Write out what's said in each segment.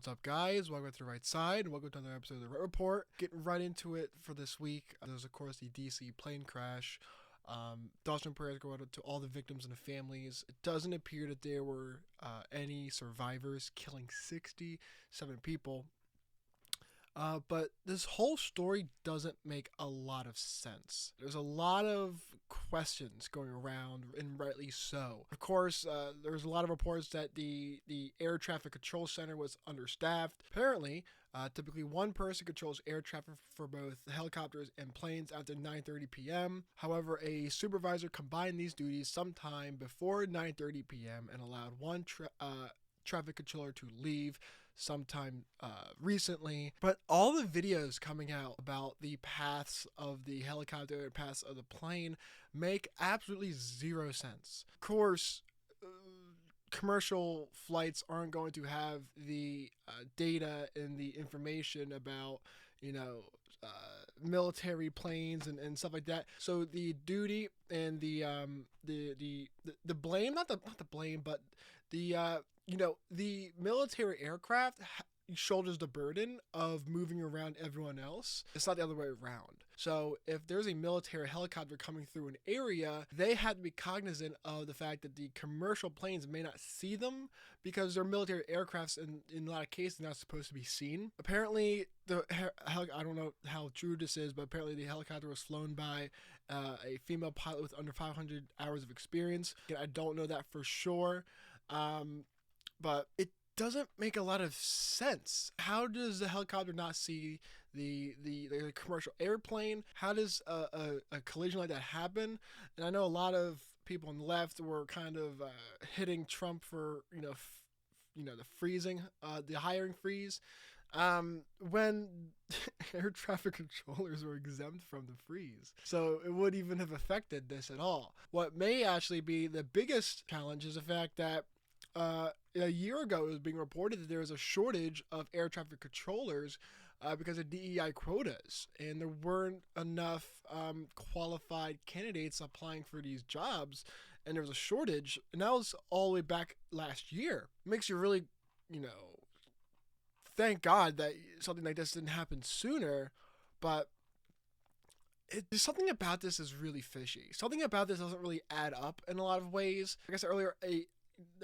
What's up, guys? Welcome to the right side. Welcome to another episode of the Red Report. Getting right into it for this week. There's, of course, the DC plane crash. Thoughts and prayers go out to all the victims and the families. It doesn't appear that there were any survivors, killing 67 people. But this whole story doesn't make a lot of sense. There's a lot of questions going around, and rightly so. Of course, there's a lot of reports that the air traffic control center was understaffed. Apparently, typically one person controls air traffic for both helicopters and planes after 9:30 p.m. However, a supervisor combined these duties sometime before 9:30 p.m. and allowed one traffic controller to leave sometime recently. But all the videos coming out about the paths of the helicopter and paths of the plane make absolutely zero sense. Of course, commercial flights aren't going to have the data and the information about, military planes and stuff like that. So the duty and the blame, not the blame, but the military aircraft shoulders the burden of moving around everyone else. It's not the other way around. So if there's a military helicopter coming through an area, they have to be cognizant of the fact that the commercial planes may not see them because they're military aircrafts, and in a lot of cases not supposed to be seen. Apparently, I don't know how true this is, but apparently the helicopter was flown by a female pilot with under 500 hours of experience. I don't know that for sure. But it doesn't make a lot of sense. How does the helicopter not see the commercial airplane? How does a collision like that happen? And I know a lot of people on the left were kind of hitting Trump for the freezing, the hiring freeze, when air traffic controllers were exempt from the freeze. So it wouldn't even have affected this at all. What may actually be the biggest challenge is the fact that a year ago, it was being reported that there was a shortage of air traffic controllers because of DEI quotas, and there weren't enough qualified candidates applying for these jobs, and there was a shortage, and that was all the way back last year. It makes you really, thank God that something like this didn't happen sooner, but there's something about this is really fishy. Something about this doesn't really add up in a lot of ways. Like I said earlier,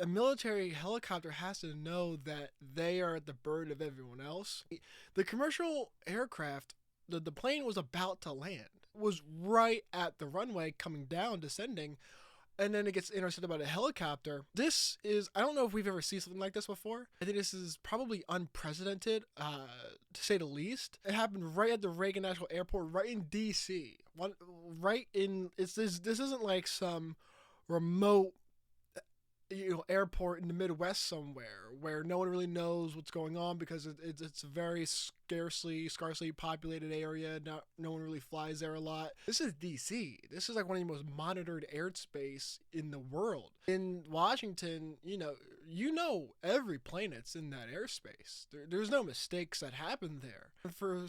a military helicopter has to know that they are at the burden of everyone else. The commercial aircraft, the plane was about to land, was right at the runway coming down, descending, and then it gets intercepted by the helicopter. This is, I don't know if we've ever seen something like this before. I think this is probably unprecedented, to say the least. It happened right at the Reagan National Airport, right in DC. This isn't like some remote airport in the Midwest somewhere where no one really knows what's going on because it's a very scarcely populated area. No one really flies there a lot. This is DC. This is like one of the most monitored airspace in the world. In Washington, every plane that's in that airspace. There's no mistakes that happen there. And for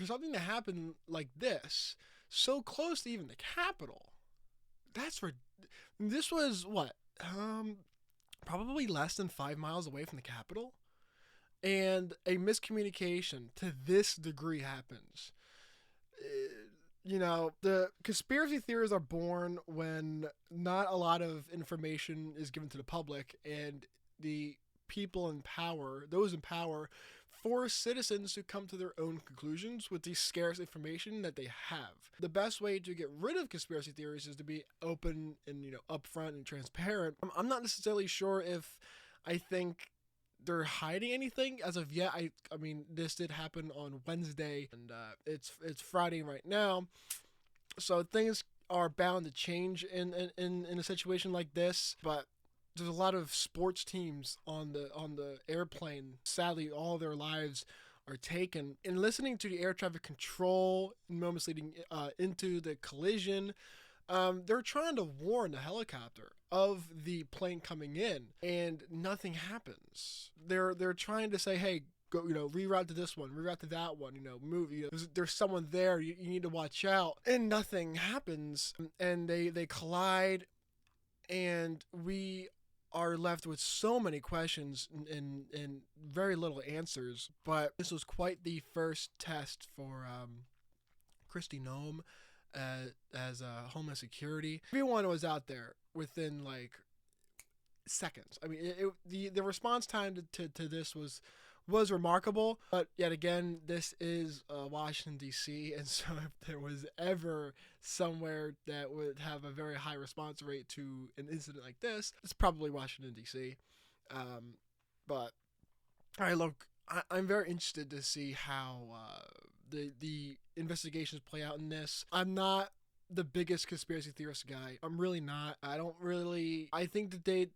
something to happen like this, so close to even the Capitol, this was what? Probably less than 5 miles away from the Capitol, and a miscommunication to this degree happens. The conspiracy theories are born when not a lot of information is given to the public, and the people in power, those in power, force citizens to come to their own conclusions with the scarce information that they have. The best way to get rid of conspiracy theories is to be open and, upfront and transparent. I'm not necessarily sure if I think they're hiding anything as of yet. I mean, this did happen on Wednesday, and it's Friday right now, so things are bound to change in a situation like this. But there's a lot of sports teams on the airplane. Sadly, all their lives are taken. In listening to the air traffic control in moments leading into the collision, they're trying to warn the helicopter of the plane coming in, and nothing happens. They're trying to say, hey, go, reroute to this one, reroute to that one, move, there's someone there, you need to watch out, and nothing happens, and they collide, and we are left with so many questions and very little answers. But this was quite the first test for Kristi Noem as Homeland Security. Everyone was out there within like seconds. I mean, the response time to this was remarkable. But yet again, this is Washington, D.C., and so if there was ever somewhere that would have a very high response rate to an incident like this, it's probably Washington, D.C. But all right, look, I'm very interested to see how the investigations play out in this. I'm not the biggest conspiracy theorist guy. I'm really not. I think that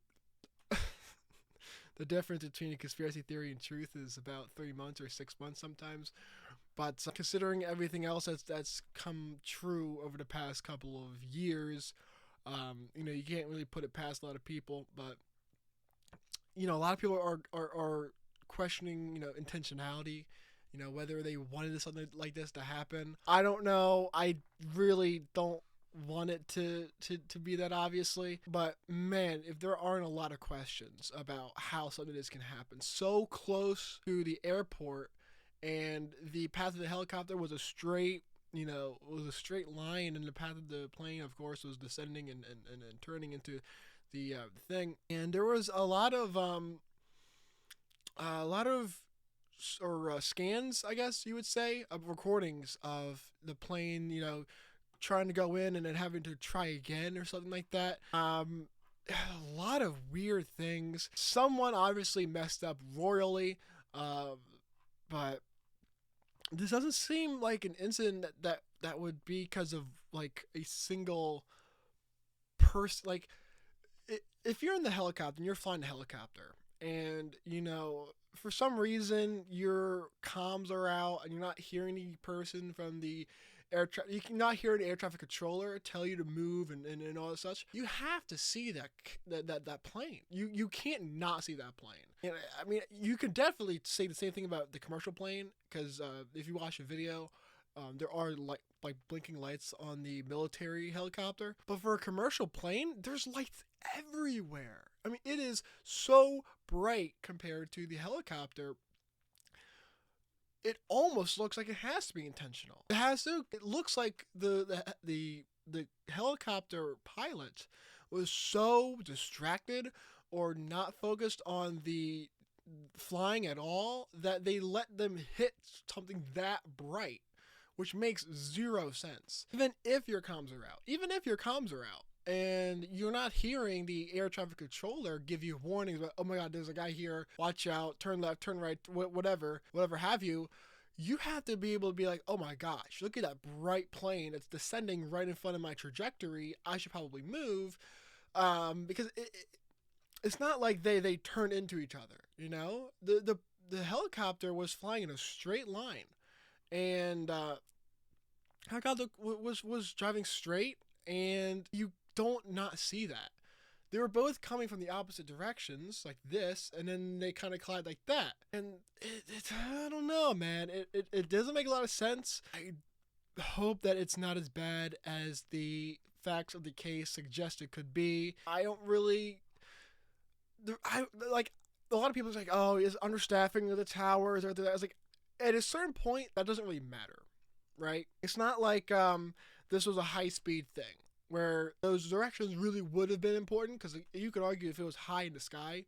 the difference between a conspiracy theory and truth is about 3 months or 6 months sometimes. But considering everything else that's come true over the past couple of years, you can't really put it past a lot of people. But a lot of people are questioning, intentionality. Whether they wanted something like this to happen. I don't know. I really don't want it to be that, obviously. But man, if there aren't a lot of questions about how something this can happen so close to the airport, and the path of the helicopter was a straight line, and the path of the plane, of course, was descending and turning into the thing. And there was a lot of scans, I guess you would say, of recordings of the plane, trying to go in and then having to try again or something like that. A lot of weird things. Someone obviously messed up royally, but this doesn't seem like an incident that would be because of like a single person. Like, if you're in the helicopter and you're flying the helicopter, and for some reason your comms are out and you're not hearing any person from the you cannot hear an air traffic controller tell you to move and all that such. You have to see that plane. You can't not see that plane. I mean, you could definitely say the same thing about the commercial plane, because if you watch a video, there are like blinking lights on the military helicopter. But for a commercial plane, there's lights everywhere. I mean, it is so bright compared to the helicopter. It almost looks like it has to be intentional. It has to. It looks like the helicopter pilot was so distracted or not focused on the flying at all that they let them hit something that bright, which makes zero sense. Even if your comms are out, and you're not hearing the air traffic controller give you warnings about, oh my God, there's a guy here, watch out, turn left, turn right, whatever have you. You have to be able to be like, oh my gosh, look at that bright plane. It's descending right in front of my trajectory. I should probably move, because it's not like they turn into each other. The helicopter was flying in a straight line, and helicopter was driving straight, and you don't not see that. They were both coming from the opposite directions, like this, and then they kind of collide like that. And I don't know, man. It doesn't make a lot of sense. I hope that it's not as bad as the facts of the case suggest it could be. I don't really... like, a lot of people are like, oh, is understaffing of the towers or that. I was like, at a certain point, that doesn't really matter, right? It's not like this was a high-speed thing, where those directions really would have been important, because you could argue if it was high in the sky,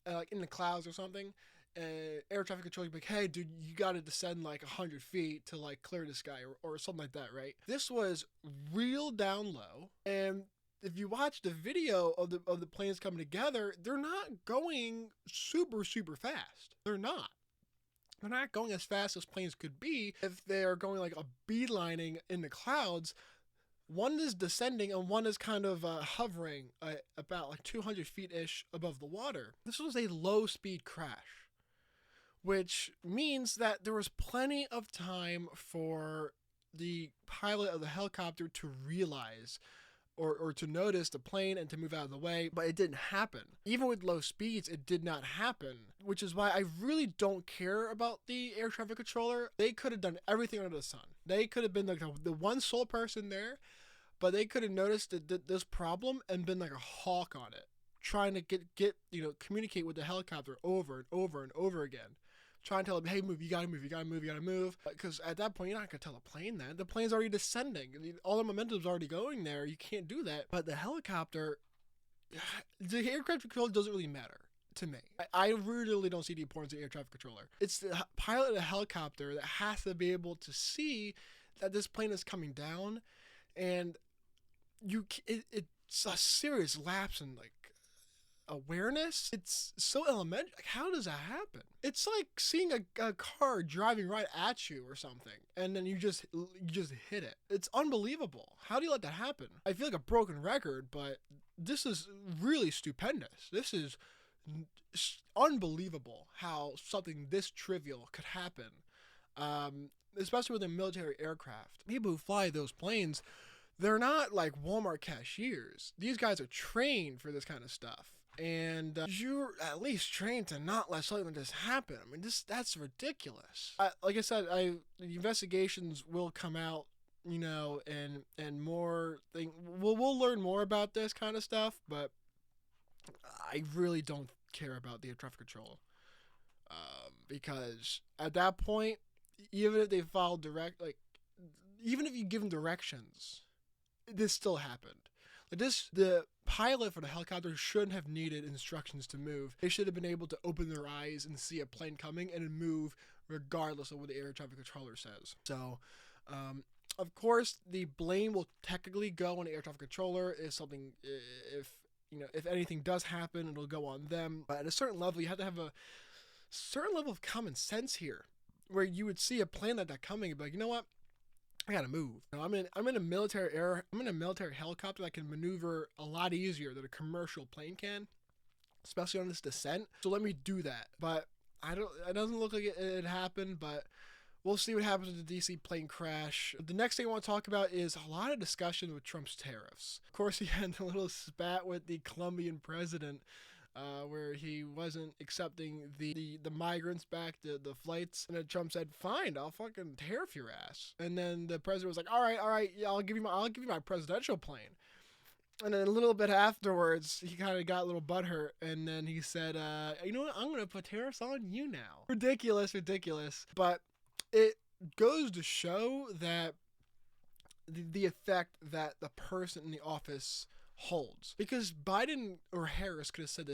like in the clouds or something, air traffic control would be like, hey, dude, you got to descend like 100 feet to like clear the sky or something like that, right? This was real down low, and if you watch the video of the planes coming together, they're not going super, super fast. They're not. They're not going as fast as planes could be if they're going like a beelining in the clouds. One is descending and one is kind of hovering about like 200 feet-ish above the water. This was a low-speed crash, which means that there was plenty of time for the pilot of the helicopter to realize or to notice the plane and to move out of the way, but it didn't happen. Even with low speeds, it did not happen, which is why I really don't care about the air traffic controller. They could have done everything under the sun. They could have been like the one sole person there, but they could have noticed this problem and been like a hawk on it, trying to get communicate with the helicopter over and over and over again. Trying to tell them, hey, move, you gotta move, you gotta move, you gotta move. Because at that point, you're not gonna tell the plane that. The plane's already descending. All the momentum's already going there. You can't do that. But the helicopter, the air traffic controller doesn't really matter to me. I really don't see the importance of the air traffic controller. It's the pilot of a helicopter that has to be able to see that this plane is coming down, and it's a serious lapse in like awareness. It's so elementary. Like, how does that happen? It's like seeing a car driving right at you or something, and then you just hit it. It's unbelievable. How do you let that happen? I feel like a broken record, but this is really stupendous. This is unbelievable how something this trivial could happen, especially with a military aircraft. People who fly those planes, they're not like Walmart cashiers. These guys are trained for this kind of stuff. And you're at least trained to not let something like this happen. I mean, that's ridiculous. Like I said, the investigations will come out, and more thing. We'll learn more about this kind of stuff, but I really don't care about the air traffic control, because at that point, even if they follow even if you give them directions, this still happened. The pilot for the helicopter shouldn't have needed instructions to move. They should have been able to open their eyes and see a plane coming and move regardless of what the air traffic controller says. So, of course, the blame will technically go on the air traffic controller if something, if anything does happen, it'll go on them. But at a certain level, you have to have a certain level of common sense here, where you would see a plane like that coming and be like, you know what? I gotta move. I'm in a military helicopter that can maneuver a lot easier than a commercial plane can, especially on this descent. So let me do that. But it doesn't look like it happened, but we'll see what happens with the DC plane crash. The next thing I want to talk about is a lot of discussion with Trump's tariffs. Of course, he had a little spat with the Colombian president, where he wasn't accepting the migrants back, the flights, and then Trump said, "Fine, I'll fucking tariff your ass." And then the president was like, "All right, yeah, I'll give you my presidential plane." And then a little bit afterwards, he kind of got a little butthurt, and then he said, "You know what? I'm gonna put tariffs on you now." Ridiculous. But it goes to show that the effect that the person in the office holds, because Biden or Harris could have said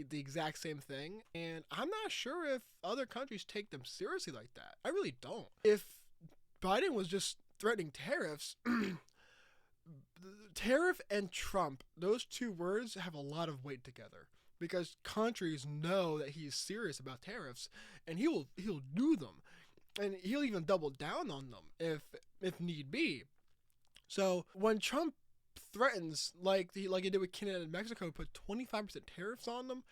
the exact same thing, and I'm not sure if other countries take them seriously like that. I really don't. If Biden was just threatening tariffs, tariff and Trump, those two words have a lot of weight together, because countries know that he's serious about tariffs, and he'll do them, and he'll even double down on them if need be. So when Trump threatens, like he did with Canada and Mexico, put 25% tariffs on them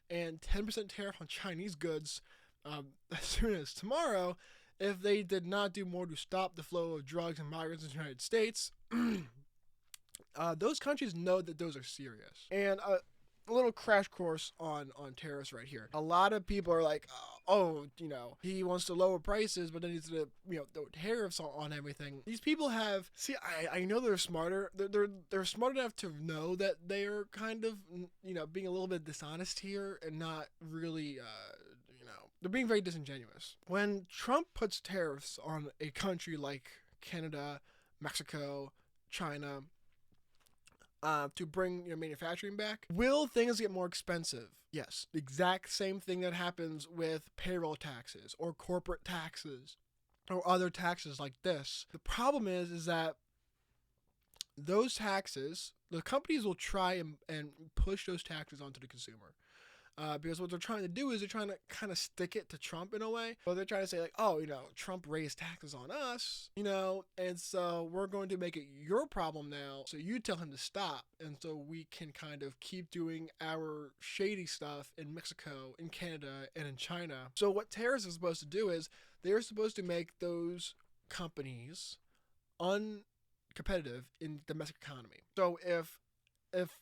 and 10% tariff on Chinese goods, as soon as tomorrow, if they did not do more to stop the flow of drugs and migrants in the United States, those countries know that those are serious. And a little crash course on tariffs right here. A lot of people are like, he wants to lower prices, but then he's gonna, throw tariffs on everything. These people I know they're smarter. They're smart enough to know that they are kind of, being a little bit dishonest here and not really, they're being very disingenuous. When Trump puts tariffs on a country like Canada, Mexico, China, to bring manufacturing back, will things get more expensive? Yes. The exact same thing that happens with payroll taxes or corporate taxes or other taxes like this. The problem is that those taxes, the companies will try and push those taxes onto the consumer. Because what they're trying to do is they're trying to kind of stick it to Trump in a way. But they're trying to say like, Trump raised taxes on us, and so we're going to make it your problem now. So you tell him to stop. And so we can kind of keep doing our shady stuff in Mexico, in Canada, and in China. So what tariffs are supposed to do is they're supposed to make those companies uncompetitive in the domestic economy. So if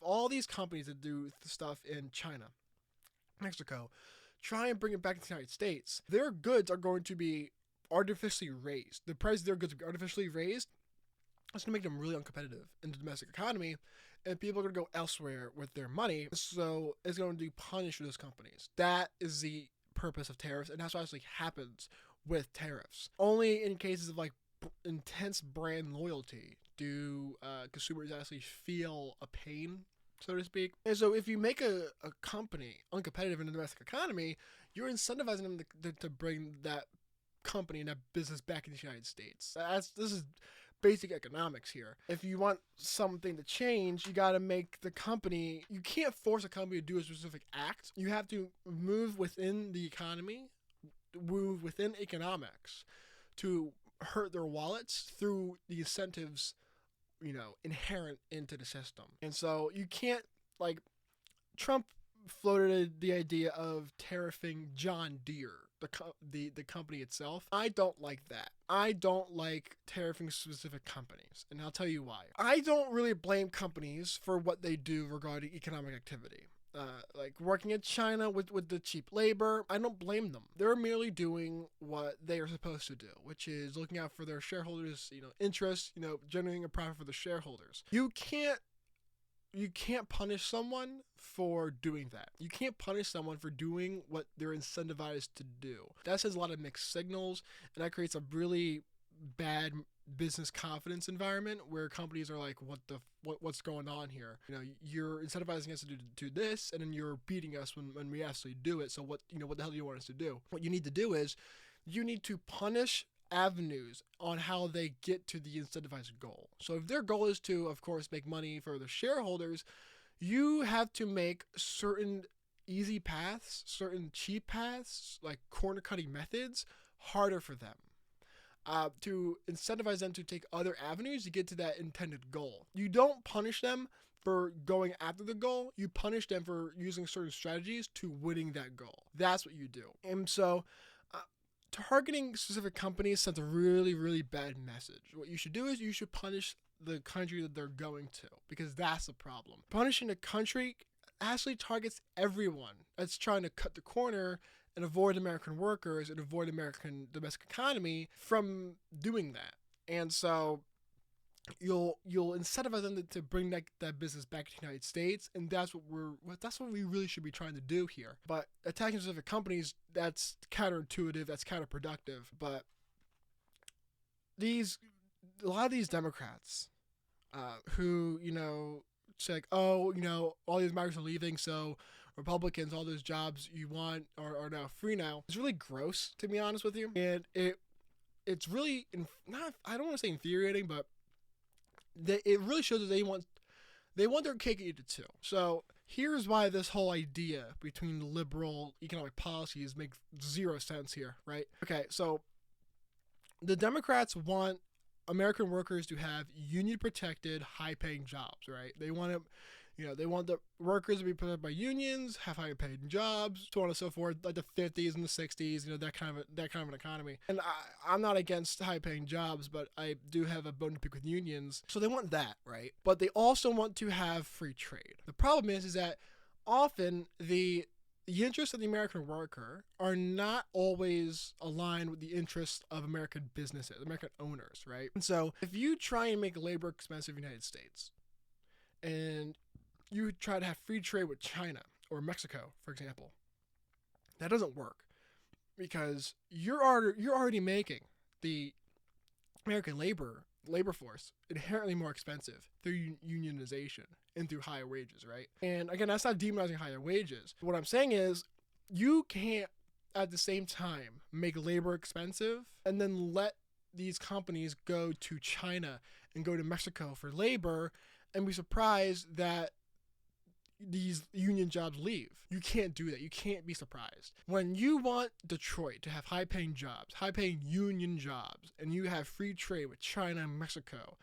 all these companies that do stuff in China, Mexico, try and bring it back to the United States, their goods are going to be artificially raised. The price of their goods will be artificially raised. That's going to make them really uncompetitive in the domestic economy. and people are going to go elsewhere with their money. So it's going to punish those companies. That is the purpose of tariffs, and that's what actually happens with tariffs. Only in cases of like intense brand loyalty do consumers actually feel a pain, so to speak. And so if you make a company uncompetitive in the domestic economy, you're incentivizing them to bring that company and that business back in the United States. This is basic economics here. If you want something to change, you got to make the company, you can't force a company to do a specific act. You have to move within the economy, move within economics to hurt their wallets through the incentives, inherent into the system. And so you can't, like, Trump floated the idea of tariffing John Deere, the company itself. I don't like that. I don't like tariffing specific companies, and I'll tell you why. I don't really blame companies for what they do regarding economic activity. Like working in China with the cheap labor, I don't blame them. They're merely doing what they are supposed to do, which is looking out for their shareholders, interests, generating a profit for the shareholders. You can't punish someone for doing that. You can't punish someone for doing what they're incentivized to do. That sends a lot of mixed signals, and that creates a really bad business confidence environment where companies are like, what's going on here? You're incentivizing us to do this, and then you're beating us when we actually do it. So what the hell do you want us to do? What you need to do is you need to punish avenues on how they get to the incentivized goal. So if their goal is to, of course, make money for the shareholders, you have to make certain easy paths, certain cheap paths, like corner cutting methods, harder for them. To incentivize them to take other avenues to get to that intended goal. You don't punish them for going after the goal. You punish them for using certain strategies to winning that goal. That's what you do. And so targeting specific companies sends a really, really bad message. What you should do is you should punish the country that they're going to, because that's the problem. Punishing a country actually targets everyone that's trying to cut the corner and avoid American workers and avoid American domestic economy from doing that. And so you'll incentivize them to bring that business back to the United States, and that's what we really should be trying to do here. But attacking specific companies, that's counterintuitive, that's counterproductive. But a lot of these Democrats who say like, all these migrants are leaving, so Republicans, all those jobs you want are now free now. It's really gross, to be honest with you, and it's really I don't want to say infuriating, but it really shows that they want their cake and eat it too. So here's why this whole idea between liberal economic policies makes zero sense here, right? Okay, so the Democrats want American workers to have union-protected, high-paying jobs, right? They want they want the workers to be protected by unions, have high-paying jobs, so on and so forth, like the 50s and the 60s, that kind of an economy. And I'm not against high-paying jobs, but I do have a bone to pick with unions. So they want that, right? But they also want to have free trade. The problem is that often the interests of the American worker are not always aligned with the interests of American businesses, American owners, right? And so if you try and make labor expensive in the United States, and you try to have free trade with China or Mexico, for example, that doesn't work, because you're already making the American labor force inherently more expensive through unionization and through higher wages, right? And again, that's not demonizing higher wages. What I'm saying is you can't at the same time make labor expensive and then let these companies go to China and go to Mexico for labor and be surprised that these union jobs leave. You can't do that. You can't be surprised. When you want Detroit to have high-paying jobs, high-paying union jobs, and you have free trade with China and Mexico,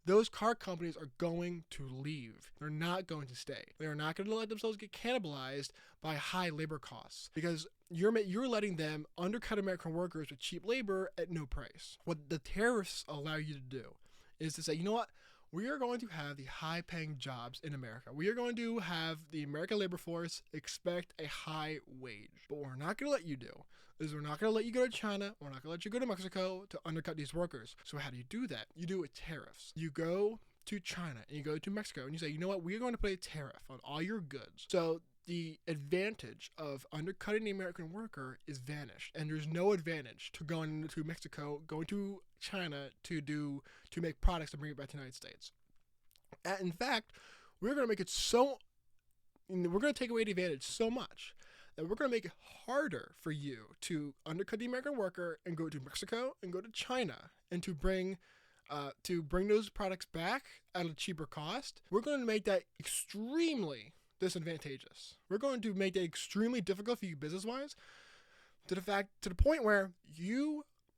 those car companies are going to leave. They're not going to stay. They are not going to let themselves get cannibalized by high labor costs, because you're letting them undercut American workers with cheap labor at no price. What the tariffs allow you to do is to say, you know what? We are going to have the high-paying jobs in America. We are going to have the American labor force expect a high wage. But what we're not going to let you do is we're not going to let you go to China. We're not going to let you go to Mexico to undercut these workers. So how do you do that? You do it with tariffs. You go to China and you go to Mexico and you say, you know what, we're going to put a tariff on all your goods. So the advantage of undercutting the American worker is vanished, and there's no advantage to going to Mexico, going to China to make products to bring it back to the United States. And in fact, we're going to make it so, we're going to take away the advantage so much that we're going to make it harder for you to undercut the American worker and go to Mexico and go to China and to bring those products back at a cheaper cost. We're going to make that extremely disadvantageous. We're going to make that extremely difficult for you business-wise, to the point where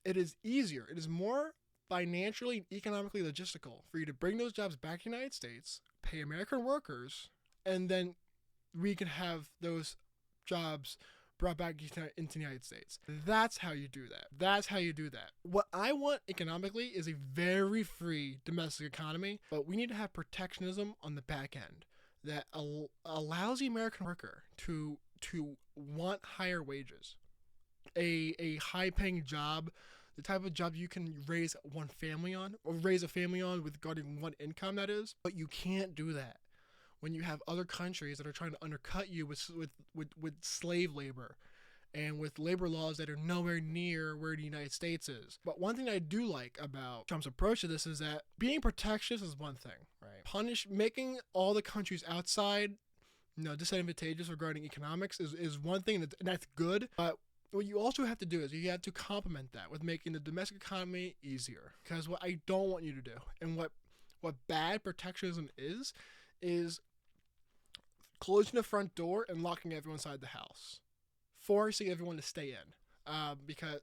it is easier, it is more financially and economically logistical for you to bring those jobs back to the United States, pay American workers, and then we can have those jobs brought back into the United States. That's how you do that. What I want economically is a very free domestic economy, but we need to have protectionism on the back end that allows the American worker to want higher wages, a high-paying job, the type of job you can raise one family on, or raise a family on with regarding one income, that is. But you can't do that when you have other countries that are trying to undercut you with slave labor and with labor laws that are nowhere near where the United States is. But one thing I do like about Trump's approach to this is that being protectionist is one thing, right? Making all the countries outside, disadvantageous regarding economics is one thing, and that's good. But what you also have to do is you have to complement that with making the domestic economy easier. Because what I don't want you to do, and what bad protectionism is closing the front door and locking everyone inside the house, forcing everyone to stay in. Because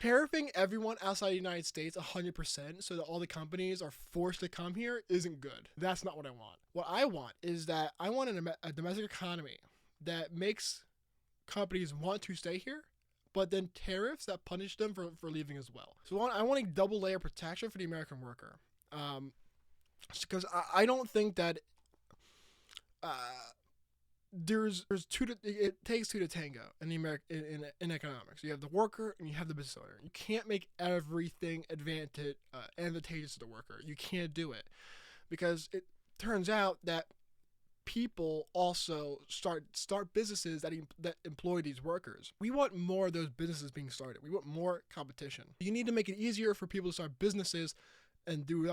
tariffing everyone outside the United States 100% so that all the companies are forced to come here isn't good. That's not what I want. What I want is that I want a domestic economy that makes companies want to stay here, but then tariffs that punish them for leaving as well. So I want a double layer protection for the American worker. Because I don't think that it takes two to tango in in economics. You have the worker and you have the business owner. You can't make everything advantageous to the worker. You can't do it, because it turns out that people also start businesses that employ these workers. We want more of those businesses being started. We want more competition. You need to make it easier for people to start businesses and do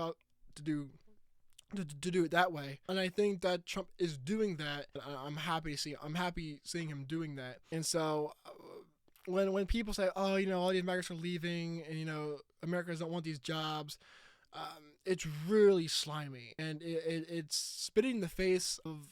it that way. And I think that Trump is doing that. I'm happy seeing him doing that. And so when people say, oh, all these Americans are leaving and, Americans don't want these jobs, it's really slimy. And it's spitting in the face of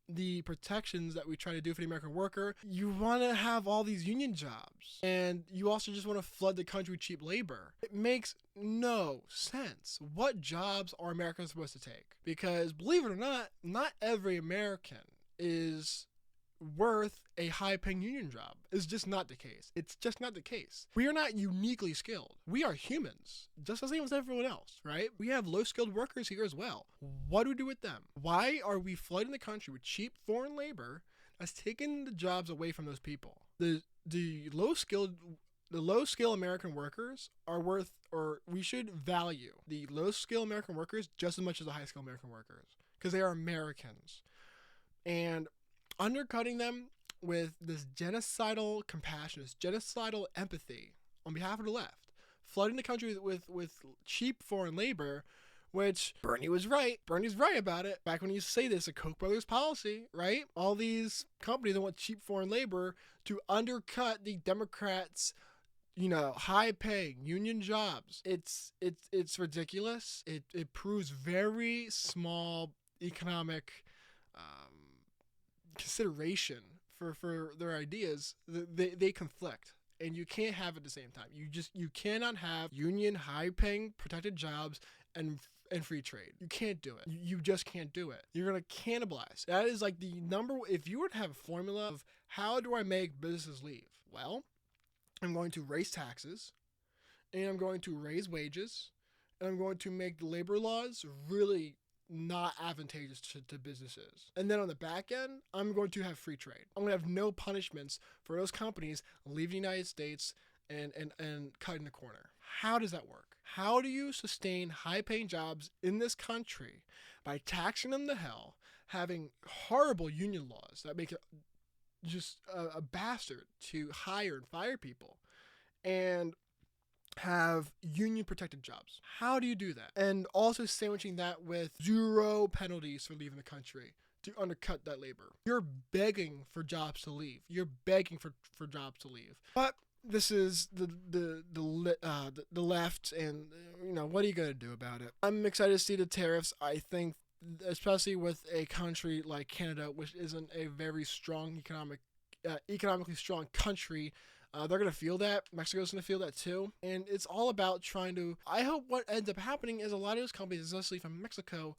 the protections that we try to do for the American worker. You want to have all these union jobs, and you also just want to flood the country with cheap labor. It makes no sense. What jobs are Americans supposed to take? Because believe it or not every American is worth a high-paying union job. It's just not the case. It's just not the case. We are not uniquely skilled. We are humans, just the same as everyone else, right? We have low-skilled workers here as well. What do we do with them? Why are we flooding the country with cheap foreign labor that's taking the jobs away from those people? The low-skilled American workers are worth, or we should value the low-skilled American workers just as much as the high-skilled American workers, because they are Americans. And undercutting them with this genocidal compassion, this genocidal empathy on behalf of the left, flooding the country with cheap foreign labor, which Bernie was right. Bernie's right about it. Back when he used to say this, a Koch brothers policy, right? All these companies that want cheap foreign labor to undercut the Democrats' high-paying union jobs. It's ridiculous. It proves very small economic consideration for their ideas. They conflict, and you can't have it at the same time. You cannot have union, high-paying, protected jobs and free trade. You can't do it. You just can't do it. You're gonna cannibalize. That is like the number. If you were to have a formula of how do I make businesses leave, well, I'm going to raise taxes, and I'm going to raise wages, and I'm going to make the labor laws really not advantageous to businesses. And then on the back end, I'm going to have free trade. I'm going to have no punishments for those companies leaving the United States and cutting the corner. How does that work? How do you sustain high-paying jobs in this country by taxing them to hell, having horrible union laws that make it just a bastard to hire and fire people, and have union protected jobs? How do you do that? And also sandwiching that with zero penalties for leaving the country to undercut that labor. You're begging for jobs to leave. You're begging for jobs to leave. But this is the left, and what are you gonna do about it? I'm excited to see the tariffs. I think, especially with a country like Canada, which isn't a very strong economically strong country, they're going to feel that. Mexico's going to feel that too. And it's all about trying to, I hope what ends up happening is a lot of those companies, especially from Mexico,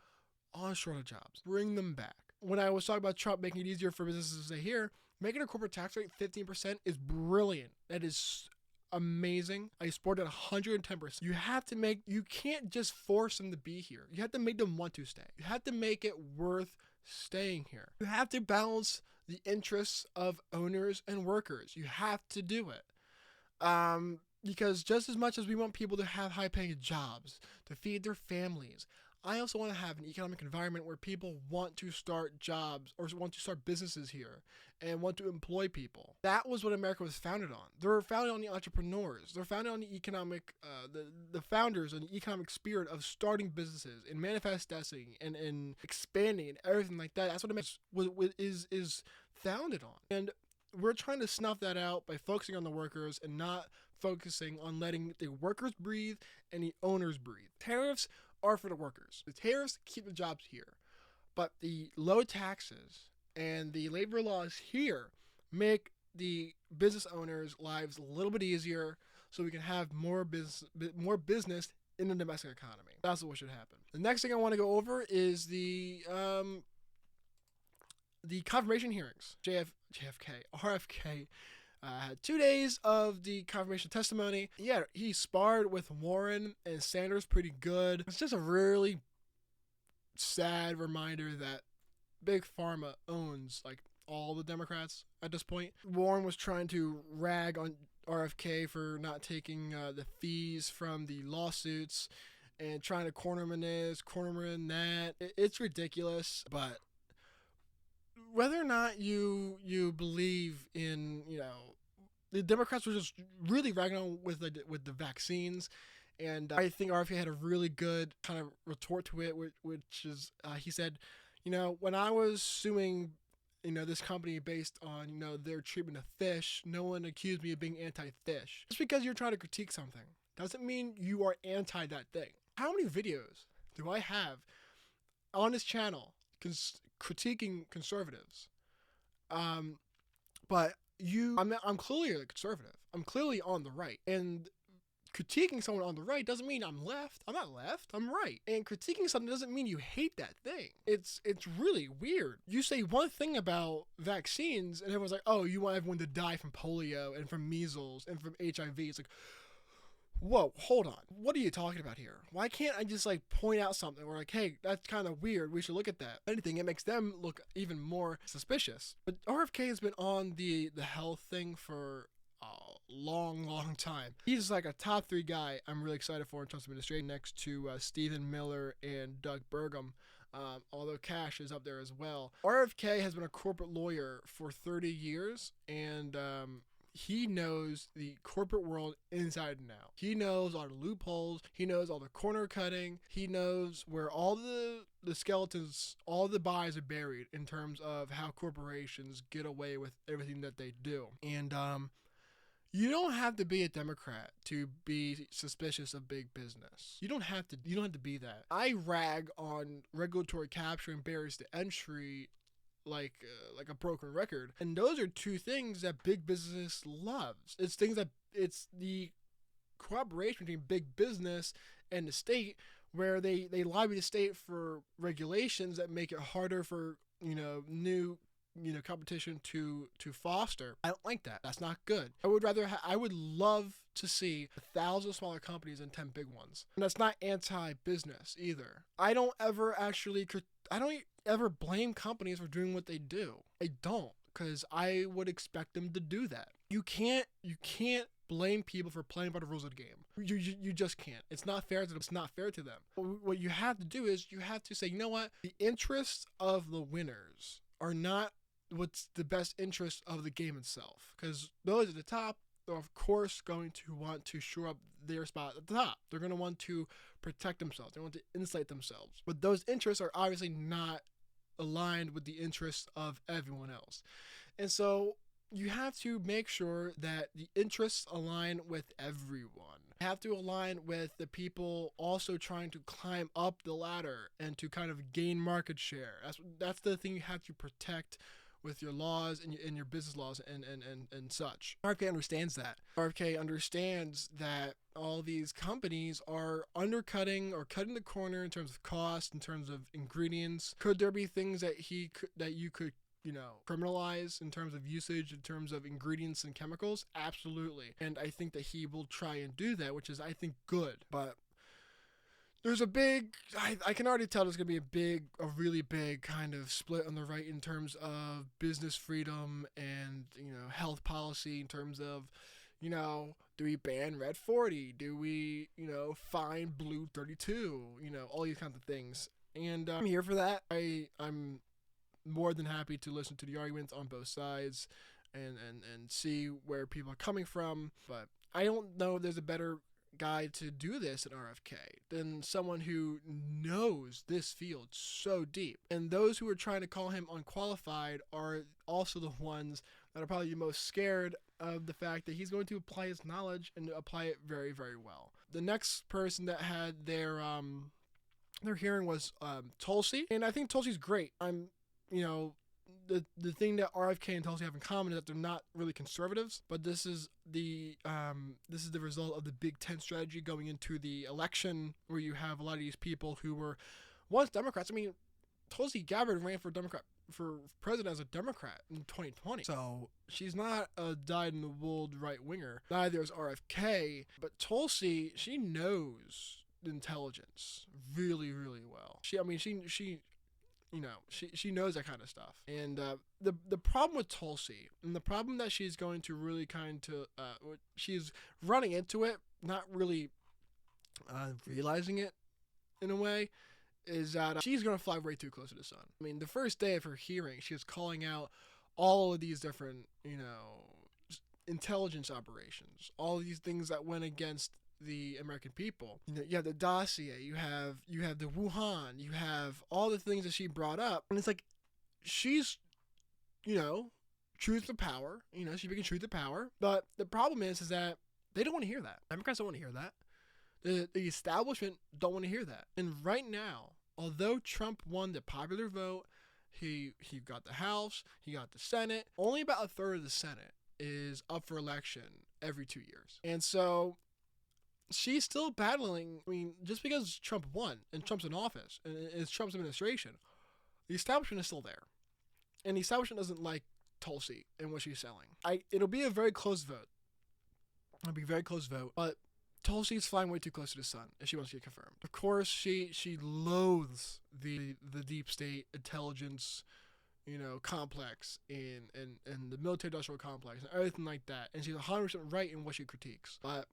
onshore the jobs. Bring them back. When I was talking about Trump making it easier for businesses to stay here, making a corporate tax rate 15% is brilliant. That is amazing. I support it 110%. You can't just force them to be here. You have to make them want to stay. You have to make it worth staying here. You have to balance the interests of owners and workers. You have to do it. Because just as much as we want people to have high-paying jobs, to feed their families, I also want to have an economic environment where people want to start jobs or want to start businesses here and want to employ people. That was what America was founded on. They were founded on the entrepreneurs. They're founded on the economic, the founders and the economic spirit of starting businesses and manifesting and expanding and everything like that. That's what America is founded on. And we're trying to snuff that out by focusing on the workers and not focusing on letting the workers breathe and the owners breathe. Tariffs are for the workers. The tariffs keep the jobs here, but the low taxes and the labor laws here make the business owners' lives a little bit easier, so we can have more business in the domestic economy. That's what should happen. The next thing I want to go over is the confirmation hearings. RFK had 2 days of the confirmation testimony. Yeah, he sparred with Warren and Sanders pretty good. It's just a really sad reminder that Big Pharma owns all the Democrats at this point. Warren was trying to rag on RFK for not taking the fees from the lawsuits and trying to corner him in this, corner him in that. It's ridiculous, but whether or not you believe in, the Democrats were just really ragging on with the vaccines, and I think RFK had a really good kind of retort to it, which is he said, when I was suing, this company based on, their treatment of fish, no one accused me of being anti-fish. Just because you're trying to critique something doesn't mean you are anti that thing. How many videos do I have on this channel critiquing conservatives? But I'm clearly a conservative. I'm clearly on the right. And critiquing someone on the right doesn't mean I'm left. I'm not left. I'm right. And critiquing something doesn't mean you hate that thing. It's really weird. You say one thing about vaccines and everyone's like, oh, you want everyone to die from polio and from measles and from HIV. It's like, whoa, hold on. What are you talking about here? Why can't I just point out something where hey, that's kind of weird. We should look at that. If anything, it makes them look even more suspicious. But RFK has been on the health thing for a long time. He's a top 3 guy I'm really excited for in Trump's administration, next to Stephen Miller and Doug Burgum. Although Kash is up there as well. RFK has been a corporate lawyer for 30 years, and he knows the corporate world inside and out. He knows all the loopholes. He knows all the corner cutting. He knows where all the skeletons, all the bodies are buried in terms of how corporations get away with everything that they do. And you don't have to be a Democrat to be suspicious of big business. You don't have to be that. I rag on regulatory capture and barriers to entry like a broken record, and those are 2 things that big business loves. It's the cooperation between big business and the state, where they lobby the state for regulations that make it harder for new competition to foster. I don't like that. That's not good. I would love to see 1,000 smaller companies and 10 big ones. And that's not anti-business either. I don't ever blame companies for doing what they do. I don't, because I would expect them to do that. You can't blame people for playing by the rules of the game. You just can't. It's not fair to them. It's not fair to them. What you have to do is you have to say, you know what? The interests of the winners are not what's the best interest of the game itself. Because those at the top are, of course, going to want to shore up their spot at the top. They're going to want to protect themselves. They want to insulate themselves. But those interests are obviously not aligned with the interests of everyone else. And so you have to make sure that the interests align with everyone. You have to align with the people also trying to climb up the ladder and to kind of gain market share. That's the thing you have to protect with your laws and your business laws and such. RFK understands that. RFK understands that all these companies are undercutting or cutting the corner in terms of cost, in terms of ingredients. Could there be things that you could criminalize in terms of usage, in terms of ingredients and chemicals? Absolutely. And I think that he will try and do that, which is, I think, good. But there's I can already tell there's going to be a really big kind of split on the right in terms of business freedom and, health policy, in terms of, do we ban red 40? Do we, fine blue 32? All these kinds of things. And I'm here for that. I'm more than happy to listen to the arguments on both sides and see where people are coming from. But I don't know if there's a better guy to do this at RFK than someone who knows this field so deep. And those who are trying to call him unqualified are also the ones that are probably the most scared of the fact that he's going to apply his knowledge and apply it very, very well. The next person that had their hearing was Tulsi, and I think Tulsi's great. The thing that RFK and Tulsi have in common is that they're not really conservatives, but this is the result of the Big Tent strategy going into the election, where you have a lot of these people who were once Democrats. I mean, Tulsi Gabbard ran for president as a Democrat in 2020, so she's not a dyed-in-the-wool right winger. Neither is RFK, but Tulsi, she knows intelligence really, really well. She knows that kind of stuff. And the problem with Tulsi, and the problem that she's going to really she's running into it, not really realizing it in a way, is that she's going to fly way too close to the sun. I mean, the first day of her hearing, she was calling out all of these different, intelligence operations, all of these things that went against the American people. You have the dossier, you have the Wuhan, you have all the things that she brought up, and it's like she's truth to power, she's speaking truth to power. But the problem is that they don't want to hear that. Democrats don't want to hear that. The establishment don't want to hear that. And right now, although Trump won the popular vote, he got the House, he got the Senate, only about a third of the Senate is up for election every 2 years. And so she's still battling. I mean, just because Trump won and Trump's in office and it's Trump's administration, the establishment is still there. And the establishment doesn't like Tulsi and what she's selling. It'll be a very close vote. It'll be a very close vote. But Tulsi's flying way too close to the sun if she wants to get confirmed. Of course, she loathes the deep state intelligence, complex and the military-industrial complex and everything like that. And she's 100% right in what she critiques. But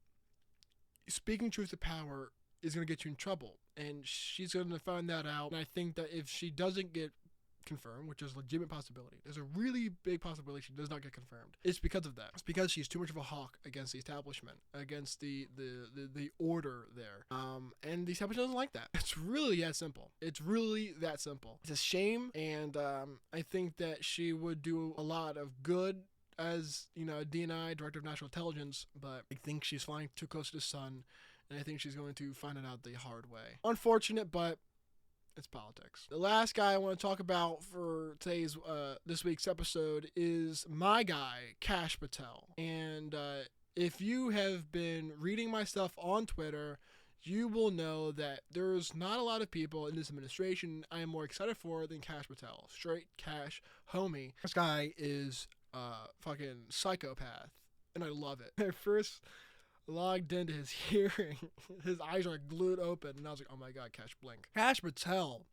speaking truth to power is going to get you in trouble, and she's going to find that out. And I think that if she doesn't get confirmed, which is a legitimate possibility, there's a really big possibility she does not get confirmed. It's because of that. It's because she's too much of a hawk against the establishment, against the order there. And the establishment doesn't like that. It's really that simple. It's really that simple. It's a shame, and I think that she would do a lot of good as, a DNI, Director of National Intelligence, but I think she's flying too close to the sun, and I think she's going to find it out the hard way. Unfortunate, but it's politics. The last guy I want to talk about for this week's episode is my guy, Kash Patel. And if you have been reading my stuff on Twitter, you will know that there's not a lot of people in this administration I am more excited for than Kash Patel. Straight Kash homie. This guy is fucking psychopath, and I love it. When I first logged into his hearing, his eyes are glued open, and I was like, oh my god, Kash blink. Kash Patel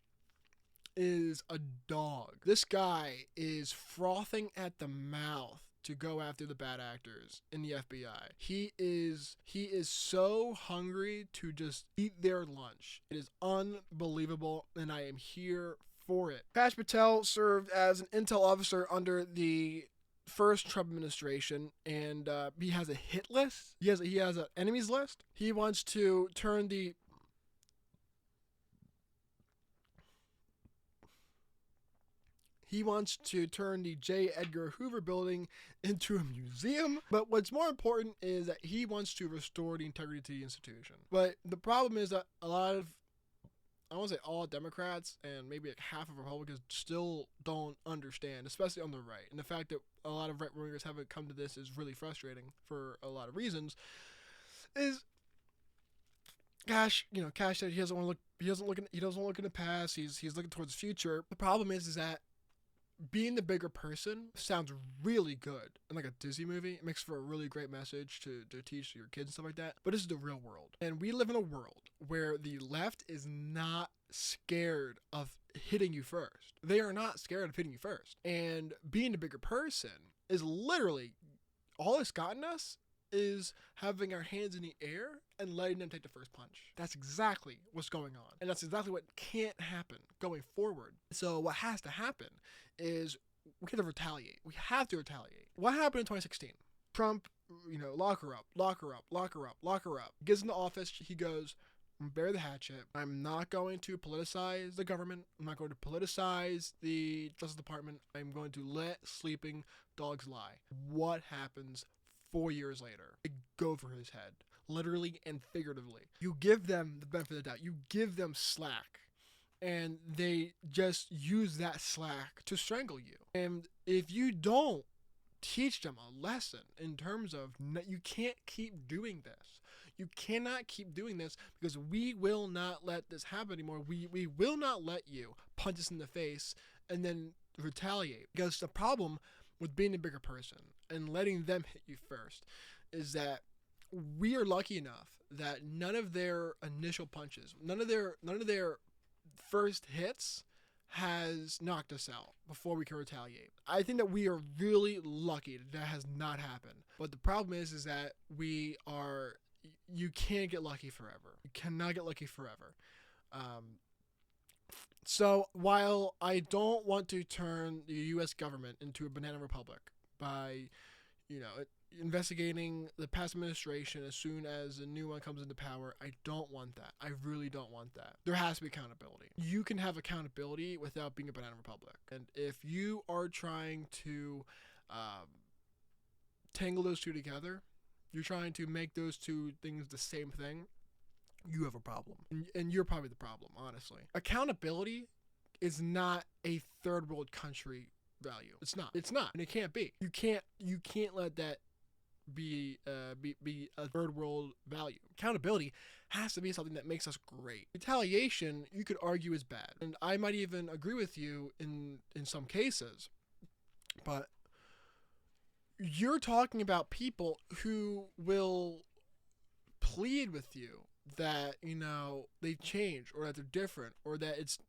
is a dog. This guy is frothing at the mouth to go after the bad actors in the FBI. He is so hungry to just eat their lunch. It is unbelievable, and I am here for it. Kash Patel served as an intel officer under the first Trump administration, and he has a hit list. He has an enemies list. He wants to turn the J. Edgar Hoover building into a museum. But what's more important is that he wants to restore the integrity to the institution. But the problem is that a lot of, I won't say all Democrats and maybe like half of Republicans still don't understand, especially on the right. And the fact that a lot of right-wingers haven't come to this is really frustrating for a lot of reasons. Is Kash said he doesn't look in the past. He's looking towards the future. The problem is that being the bigger person sounds really good in like a Disney movie. It makes for a really great message to teach your kids and stuff like that. But this is the real world. And we live in a world where the left is not scared of hitting you first. They are not scared of hitting you first. And being the bigger person is literally, all it's gotten us is having our hands in the air and letting them take the first punch. That's exactly what's going on. And that's exactly what can't happen going forward. So what has to happen is we have to retaliate. We have to retaliate. What happened in 2016? Trump, lock her up, lock her up, lock her up, lock her up. Gets into office, he goes, bury the hatchet. I'm not going to politicize the government. I'm not going to politicize the Justice Department. I'm going to let sleeping dogs lie. What happens 4 years later? They go for his head, literally and figuratively. You give them the benefit of the doubt. You give them slack, and they just use that slack to strangle you. And if you don't teach them a lesson in terms of you can't keep doing this. You cannot keep doing this, because we will not let this happen anymore. We will not let you punch us in the face and then retaliate. Because the problem with being a bigger person and letting them hit you first is that we are lucky enough that none of their initial punches, none of their first hits has knocked us out before we can retaliate. I think that we are really lucky that has not happened. But the problem is that you can't get lucky forever. You cannot get lucky forever. So while I don't want to turn the U.S. government into a banana republic by, investigating the past administration as soon as a new one comes into power, I don't want that. I really don't want that. There has to be accountability. You can have accountability without being a banana republic. And if you are trying to tangle those two together, you're trying to make those two things the same thing, you have a problem. And you're probably the problem, honestly. Accountability is not a third world country value. It's not. And it can't be. You can't let that be a third world value. Accountability has to be something that makes us great. Retaliation, you could argue, is bad. And I might even agree with you in some cases. But you're talking about people who will plead with you that, they've changed, or that they're different, or that it's,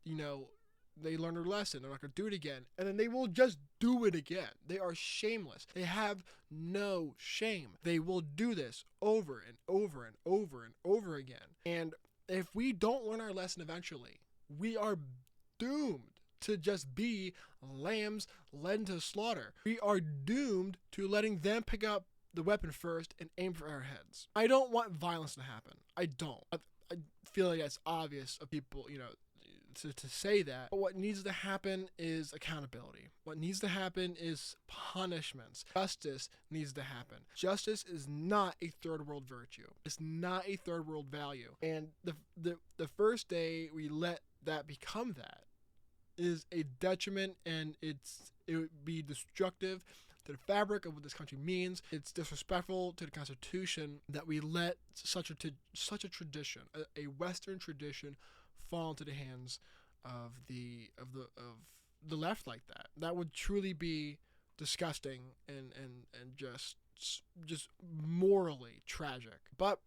they learned their lesson, they're not going to do it again, and then they will just do it again. They are shameless. They have no shame. They will do this over and over and over and over again. And if we don't learn our lesson eventually, we are doomed to just be lambs led into slaughter. We are doomed to letting them pick up the weapon first and aim for our heads. I don't want violence to happen. I don't. I feel like that's obvious of people, to say that. But what needs to happen is accountability. What needs to happen is punishments. Justice needs to happen. Justice is not a third world virtue. It's not a third world value. And the first day we let that become that is a detriment, and it would be destructive to the fabric of what this country means. It's disrespectful to the Constitution that we let such a tradition, a Western tradition, fall into the hands of the left like that. That would truly be disgusting and just morally tragic. But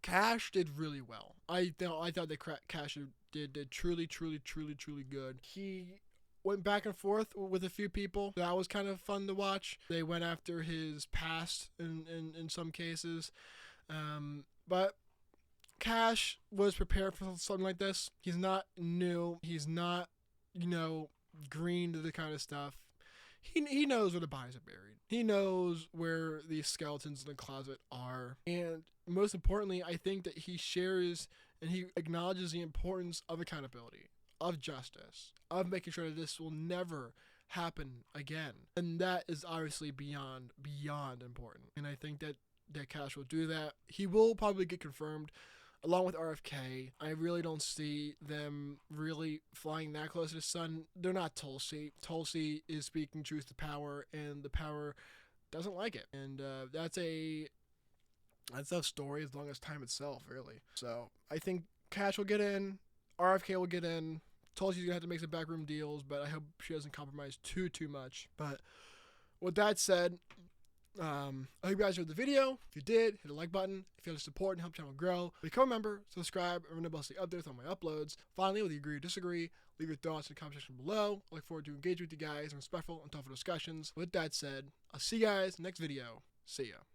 Kash did really well. I thought that Kash did truly good. He went back and forth with a few people. That was kind of fun to watch. They went after his past in some cases. But Kash was prepared for something like this. He's not new. He's not, green to the kind of stuff. He knows where the bodies are buried. He knows where the skeletons in the closet are. And most importantly, I think that he shares and he acknowledges the importance of accountability, of justice, of making sure that this will never happen again. And that is obviously beyond important. And I think that Kash will do that. He will probably get confirmed along with RFK. I really don't see them really flying that close to the sun. They're not Tulsi. Tulsi is speaking truth to power, and the power doesn't like it. And that's a story as long as time itself, really. So I think Kash will get in. RFK will get in. Tulsi's gonna have to make some backroom deals, but I hope she doesn't compromise too much. But with that said, I hope you guys enjoyed the video. If you did, hit the like button. If you want to support and help the channel grow, become a member, subscribe, and remember to updates on my uploads. Finally, whether you agree or disagree, leave your thoughts in the comment section below. I look forward to engaging with you guys in respectful and thoughtful discussions. With that said, I'll see you guys next video. See ya.